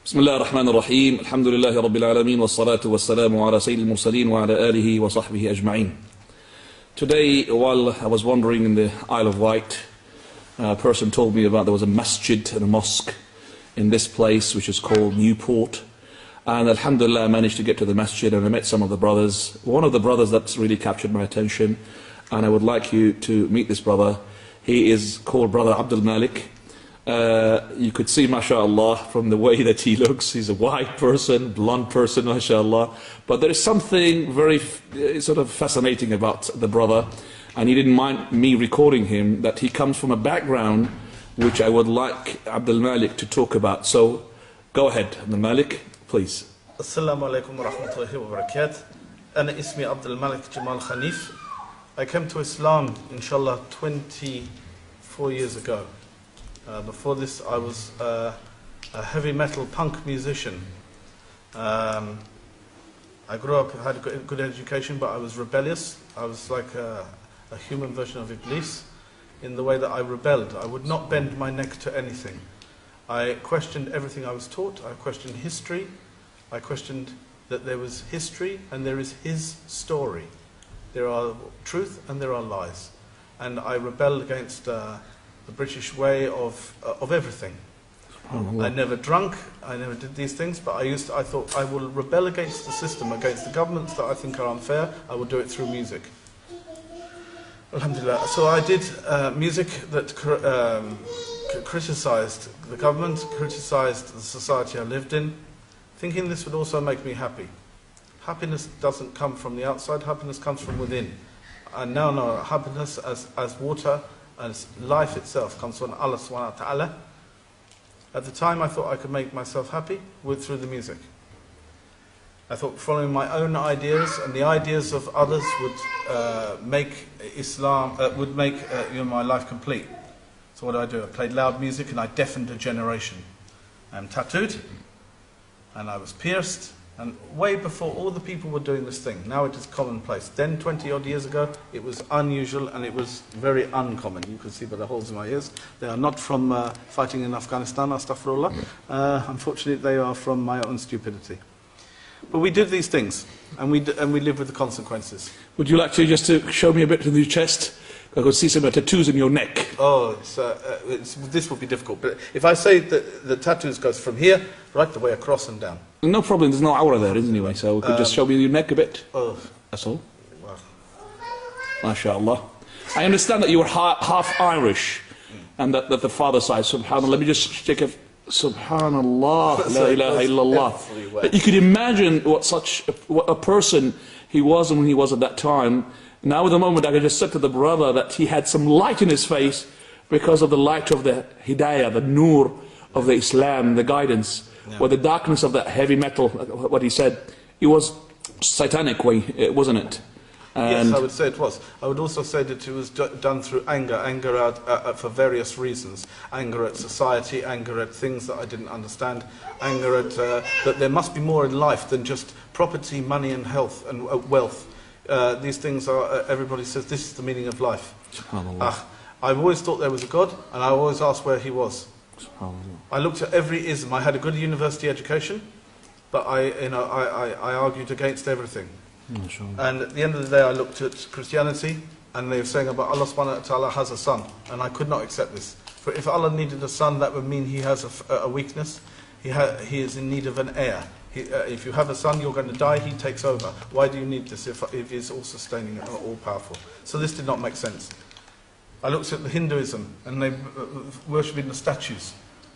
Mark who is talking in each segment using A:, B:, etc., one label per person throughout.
A: بسم الله الرحمن الرحيم الحمد لله رب العالمين والصلاة والسلام على سيد المرسلين وعلى آله وصحبه أجمعين. Today, while I was wandering in the Isle of Wight, a person told me about there was a masjid and a mosque in this place which is called Newport. And alhamdulillah, I managed to get to the masjid and I met some of the brothers. One of the brothers that's really captured my attention, and I would like you to meet this brother. He is called Brother Abdul Malik. You could see, mashallah, from the way that he looks, he's a white person, blonde person, mashallah. But there is something very sort of fascinating about the brother, and he didn't mind me recording him, that he comes from a background which I would like Abdul Malik to talk about. So, go ahead, Abdul Malik, please.
B: Assalamu alaikum wa rahmatullahi wa barakatuh. Ana ismi Abdul Malik Jamal Khanif. I came to Islam, inshallah, 24 years ago. Before this, I was a heavy metal punk musician. I grew up, had a good education, but I was rebellious. I was like a human version of Iblis in the way that I rebelled. I would not bend my neck to anything. I questioned everything I was taught. I questioned history. I questioned that there was history and there is his story. There are truth and there are lies. And I rebelled against the British way of everything. I never drunk, I never did these things, but I thought I will rebel against the system, against the governments that I think are unfair. I will do it through music. Alhamdulillah. So I did music that criticized the government, criticized the society I lived in, thinking this would also make me happy. Happiness doesn't come from the outside, happiness comes from within. And now know happiness as water, as life itself comes from Allah subhanahu wa ta'ala. At the time I thought I could make myself happy through the music. I thought following my own ideas and the ideas of others would make Islam, would make my life complete. So what did I do? I played loud music and I deafened a generation. I'm tattooed and I was pierced, and way before all the people were doing this thing. Now it is commonplace. Then 20 odd years ago it was unusual and it was very uncommon. You can see by the holes in my ears. They are not from fighting in Afghanistan, astaghfirullah. Unfortunately they are from my own stupidity. But we did these things and we live with the consequences.
A: Would you like to just to show me a bit of your chest? I could see some tattoos in your neck.
B: Oh, this would be difficult. But if I say that the tattoos goes from here right the way across and down.
A: No problem, there's no aura there anyway, so we could just show me your neck a bit.
B: Oh,
A: that's all.
B: Wow.
A: MashaAllah. I understand that you were half Irish, and that the father side, subhanAllah. Let me just check if, subhanAllah, la ilaha illallah. You could imagine what a person he was when he was at that time. Now at the moment I just said to the brother that he had some light in his face because of the light of the hidayah, the nur of the Islam, the guidance. Yeah. Or the darkness of that heavy metal, what he said, it was satanic way, wasn't it? And
B: yes, I would say it was. I would also say that it was done through anger for various reasons. Anger at society, anger at things that I didn't understand, anger at that there must be more in life than just property, money and health and wealth. These things are, everybody says this is the meaning of life. I've always thought there was a God, and I always asked where he was. I looked at every ism. I had a good university education, but I argued against everything. And at the end of the day I looked at Christianity, and they were saying about Allah subhanahu wa ta'ala has a son, and I could not accept this. For if Allah needed a son, that would mean he has a weakness. He is in need of an heir. If you have a son, you're going to die, he takes over. Why do you need this if he's all sustaining and all powerful? So this did not make sense. I looked at the Hinduism, and they worshipping the statues.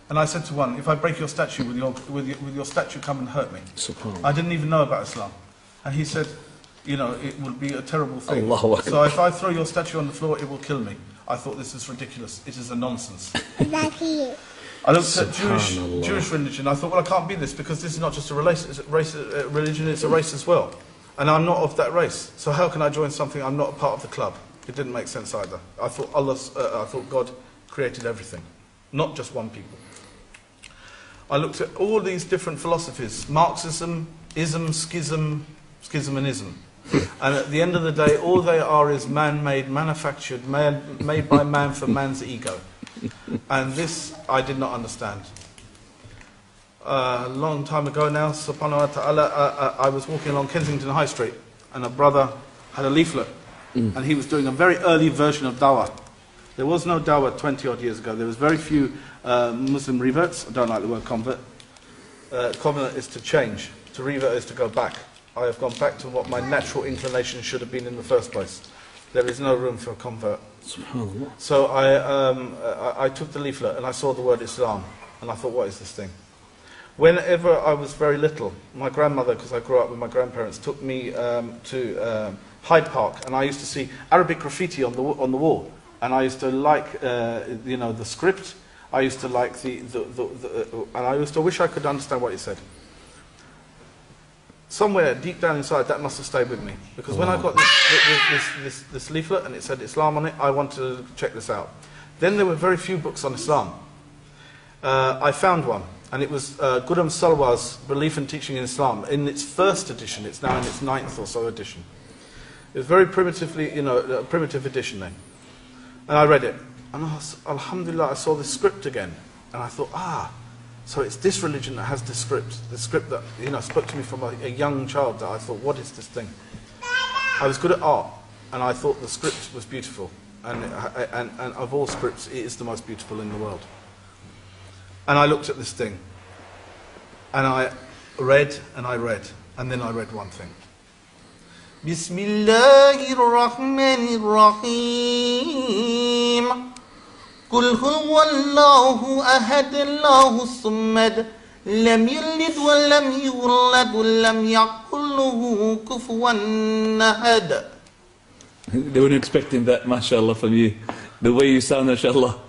B: And I said to one, if I break your statue, will your statue come and hurt me? I didn't even know about Islam. And he said, it would be a terrible thing. So if I throw your statue on the floor, it will kill me. I thought this is ridiculous. It is a nonsense. I looked at Jewish religion. I thought, well, I can't be this because this is not just a religion, it's a race as well. And I'm not of that race. So how can I join something I'm not a part of the club? It didn't make sense either. I thought God created everything, not just one people. I looked at all these different philosophies: Marxism, ism, schism and ism. And at the end of the day, all they are is man-made, manufactured, made by man for man's ego. And this I did not understand. a long time ago now, subhanahu wa ta'ala, I was walking along Kensington High Street and a brother had a leaflet and he was doing a very early version of dawah. There was no dawah 20 odd years ago. There was very few Muslim reverts. I don't like the word convert. Convert is to change. To revert is to go back. I have gone back to what my natural inclination should have been in the first place. There is no room for a convert. So I took the leaflet and I saw the word Islam and I thought, what is this thing? Whenever I was very little, my grandmother, because I grew up with my grandparents, took me to Hyde Park, and I used to see Arabic graffiti on the wall, and I used to like the script. I used to like and I used to wish I could understand what it said. Somewhere deep down inside, that must have stayed with me, because when I got this leaflet and it said Islam on it, I wanted to check this out. Then there were very few books on Islam. I found one. And it was Ghulam Salwa's Belief and Teaching in Islam. In its first edition, it's now in its 9th or so edition. It was very primitively, a primitive edition then. And I read it. And alhamdulillah, I saw the script again. And I thought, so it's this religion that has this script. The script that, spoke to me from a young child, that I thought, what is this thing? I was good at art. And I thought the script was beautiful. And of all scripts, it is the most beautiful in the world. And I looked at this thing, and I read, and then I read one thing. Bismillahirrahmanirrahim. Qul huwallahu ahad, Allahu samad, lam yalid wa lam yulad wa lam yakul lahu kufuwan ahad.
A: They weren't expecting that, mashallah, from you. The way you sound, mashallah.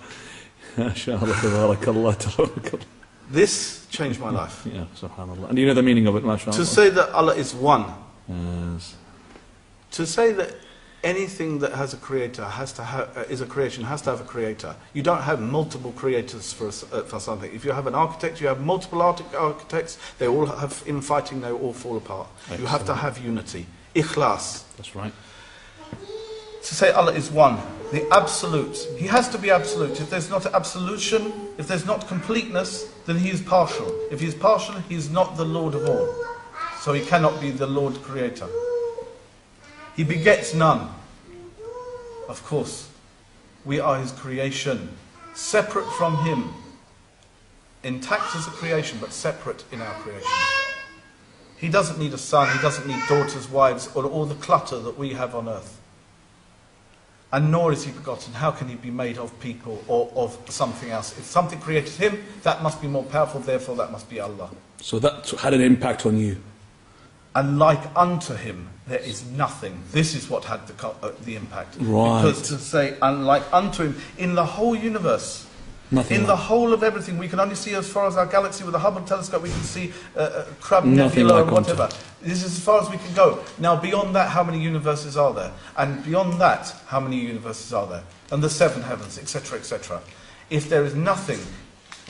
B: This changed my life.
A: Yeah, subhanallah. And you know the meaning of it, mashallah.
B: To say that Allah is one.
A: Yes.
B: To say that anything that has a creator is a creation has to have a creator. You don't have multiple creators for something. If you have an architect, you have multiple architects. They all have infighting. They all fall apart. Excellent. You have to have unity. Ikhlas.
A: That's right.
B: To say Allah is one, the absolute. He has to be absolute. If there's not absolution, if there's not completeness, then he is partial. If he is partial, he is not the Lord of all. So he cannot be the Lord Creator. He begets none. Of course, we are his creation, separate from him. Intact as a creation, but separate in our creation. He doesn't need a son, he doesn't need daughters, wives, or all the clutter that we have on earth. And nor is he begotten. How can he be made of people or of something else? If something created him, that must be more powerful, therefore that must be Allah.
A: So that had an impact on you.
B: And like unto him, there is nothing. This is what had the impact.
A: Right.
B: Because to say, unlike unto him, in the whole universe,
A: nothing
B: in the whole of everything, we can only see as far as our galaxy. With the Hubble telescope, we can see Crab Nebula
A: like
B: and whatever. This is as far as we can go. Now, beyond that, how many universes are there? And beyond that, how many universes are there? And the 7 heavens, etc., etc. If there is nothing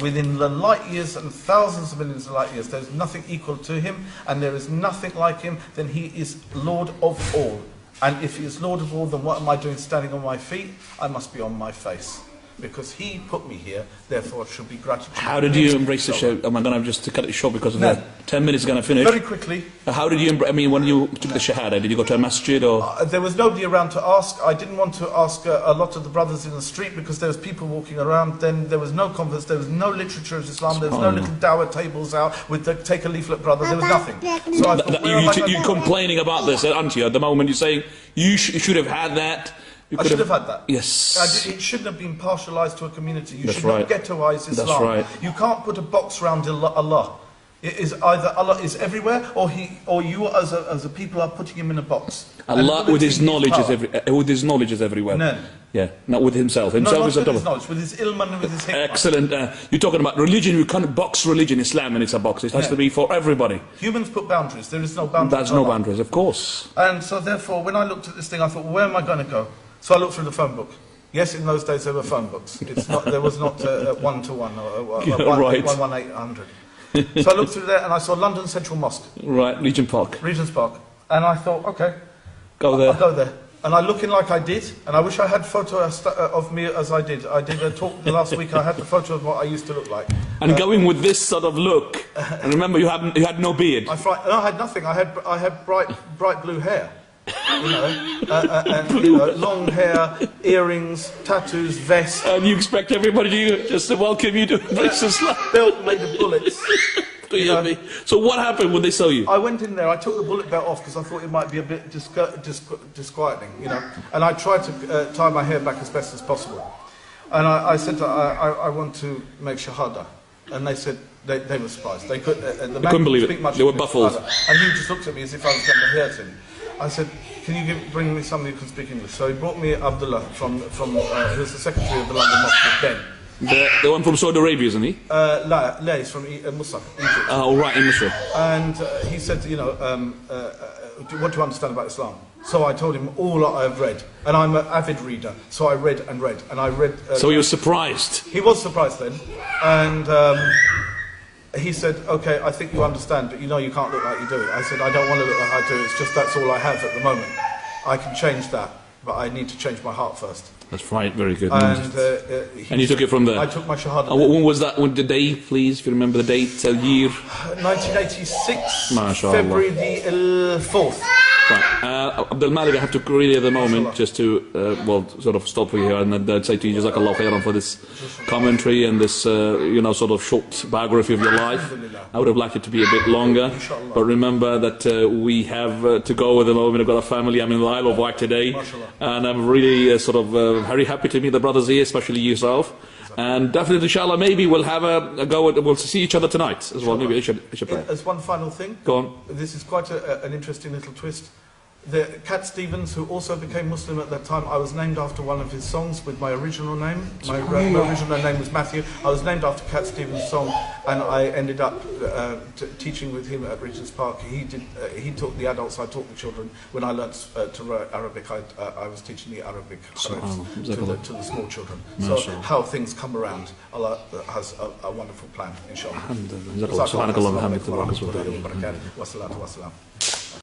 B: within the light years and thousands of millions of light years, there is nothing equal to him, and there is nothing like him, then he is Lord of all. And if he is Lord of all, then what am I doing standing on my feet? I must be on my face. Because he put me here, therefore it should be gratitude. How
A: did you embrace the show? Am I going to have just to cut it short because of the 10 minutes going to finish?
B: Very quickly.
A: How did you when you took the Shahada, did you go to a masjid or?
B: There was nobody around to ask. I didn't want to ask a lot of the brothers in the street because there was people walking around. Then there was no converse, there was no literature of Islam, there was no little dawah tables out with the take a leaflet brother, there was nothing. So I thought,
A: you're complaining about this, aren't you, at the moment? You're saying you should have had that.
B: I should have had that.
A: Yes.
B: It shouldn't have been partialised to a community. You
A: That's
B: should
A: right.
B: not ghettoise Islam.
A: That's right.
B: You can't put a box around Allah. It is either Allah is everywhere, or you as a people are putting him in a box.
A: Allah with his knowledge is everywhere.
B: No.
A: Yeah, not with himself. Himself
B: not
A: is a
B: with
A: double.
B: his knowledge, with his ilm and with his hikmah.
A: Excellent. You're talking about religion. You can't box religion, Islam, and it's a box. It has to be for everybody.
B: Humans put boundaries. There is no boundaries.
A: There's no boundaries, of course.
B: And so therefore, when I looked at this thing, I thought, well, where am I going to go? So I looked through the phone book. Yes, in those days there were phone books. There was not 1-to-1 or 11800. So I looked through there and I saw London Central Mosque.
A: Right, Regent's Park.
B: Regent's Park. And I thought, okay,
A: go there.
B: I'll go there. And I looking like I did, and I wish I had a photo of me as I did. I did a talk the last week, I had the photo of what I used to look like.
A: And going with this sort of look, and remember you had no beard.
B: No, I had nothing, I had bright blue hair. You know, and you know, long hair, earrings, tattoos, vest.
A: And you expect everybody to just to welcome you to embrace Islam.
B: Belt made of bullets.
A: So what happened when they saw you?
B: I went in there, I took the bullet belt off because I thought it might be a bit disquieting, you know. And I tried to tie my hair back as best as possible. And I said, I want to make shahada. And they said, they were surprised. They couldn't
A: believe it. They were baffled.
B: And he just looked at me as if I was going to hurt him. I said, can you bring me somebody who can speak English? So he brought me Abdullah from who was the secretary of the London Mosque of Ben.
A: The one from Saudi Arabia, isn't he?
B: La, he's from Musab, Egypt.
A: Oh, right, in Misr.
B: And he said, you know, what do you understand about Islam? So I told him all I've read. And I'm an avid reader, so I read and read. And I read...
A: so he was surprised?
B: He was surprised then. And he said, okay, I think you understand, but you know you can't look like you do. I said, I don't want to look like I do, it's just that's all I have at the moment. I can change that, but I need to change my heart first.
A: That's right, very good.
B: And
A: you took it from there?
B: I took my shahada.
A: When was that? When the day, please, if you remember the date, year?
B: 1986,
A: MashaAllah.
B: February the 4th.
A: Right. Abdul Malik, I have to really at the moment just to, well, sort of stop you here and I'd say to you, Jazakallah khairan for this commentary and this, you know, sort of short biography of your life. I would have liked it to be a bit longer, but remember that we have to go at the moment. I've got a family. I'm in the Isle of Wight today, and I'm really sort of very happy to meet the brothers here, especially yourself. And definitely, inshallah, maybe we'll have a go at, we'll see each other tonight as well. Maybe I should play.
B: As one final thing.
A: Go on.
B: This is quite an interesting little twist. Cat Stevens, who also became Muslim at that time, I was named after one of his songs with my original name. My original name was Matthew. I was named after Cat Stevens' song, and I ended up teaching with him at Regent's Park. He taught the adults, I taught the children. When I learnt to write Arabic, I was teaching the Arabic to the small children. So how things come around, Allah has a wonderful plan, inshallah.
A: Alhamdulillah.